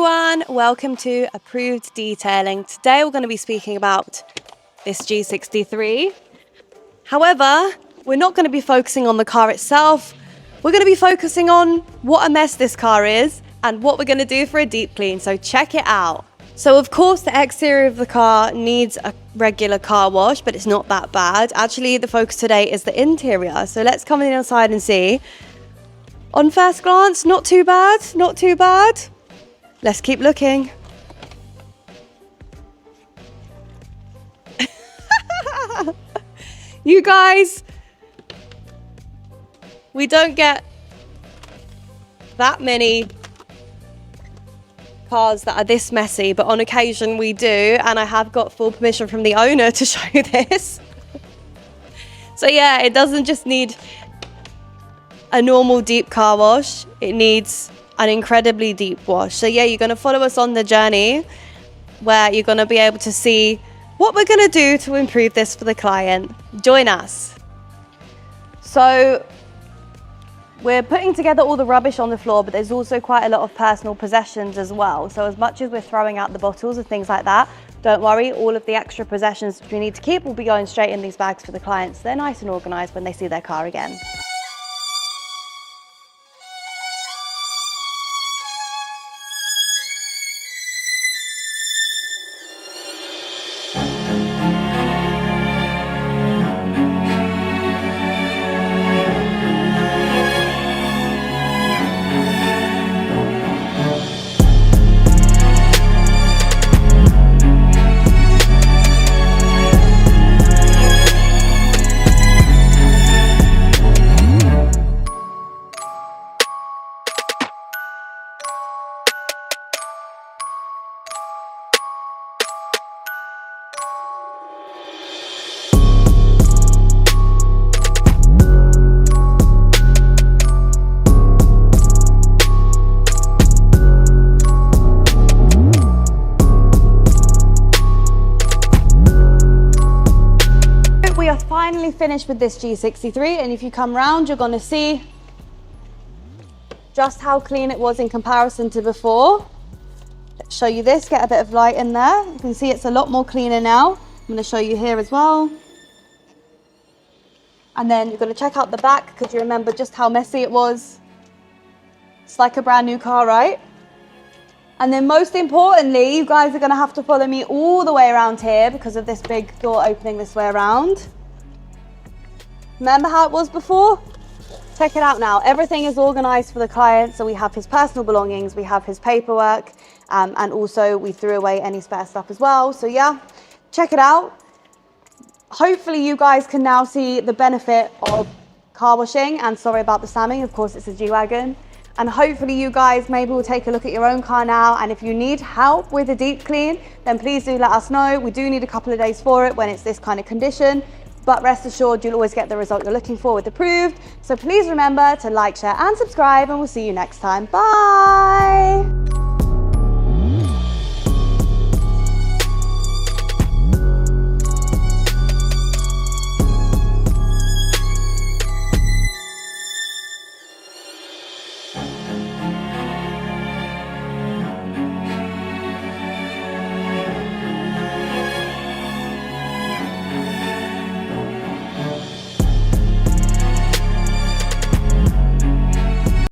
everyone, welcome to Approved Detailing. Today we're going to be speaking about this G63. However, we're not going to be focusing on the car itself. We're going to be focusing on what a mess this car is and what we're going to do for a deep clean, so check it out. So of course the exterior of the car needs a regular car wash, but it's not that bad. Actually, the focus today is the interior, so let's come in inside and see. On first glance, not too bad, not too bad. Let's keep looking. You guys, we don't get that many cars that are this messy, but on occasion we do, and I have got full permission from the owner to show you this. So yeah, it doesn't just need a normal deep car wash, it needs an incredibly deep wash. So yeah, you're going to follow us on the journey where you're going to be able to see what we're going to do to improve this for the client. Join us. So we're putting together all the rubbish on the floor, but there's also quite a lot of personal possessions as well. So as much as we're throwing out the bottles and things like that, don't worry, all of the extra possessions we need to keep will be going straight in these bags for the clients. They're nice and organized when they see their car again. We are finally finished with this G63, and if you come round, you're going to see just how clean it was in comparison to before. Let's show you this, get a bit of light in there. You can see it's a lot more cleaner now. I'm going to show you here as well. And then you're going to check out the back, because you remember just how messy it was. It's like a brand new car, right? And then most importantly, you guys are going to have to follow me all the way around here because of this big door opening this way around. Remember how it was before? Check it out now. Everything is organized for the client. So we have his personal belongings, we have his paperwork, and also we threw away any spare stuff as well. So yeah, check it out. Hopefully you guys can now see the benefit of car washing, and sorry about the slamming, of course it's a G-Wagon. And hopefully you guys maybe will take a look at your own car now, and if you need help with a deep clean, then please do let us know. We do need a couple of days for it when it's this kind of condition, but rest assured you'll always get the result you're looking for with Approved. So please remember to like, share and subscribe, and we'll see you next time. Bye!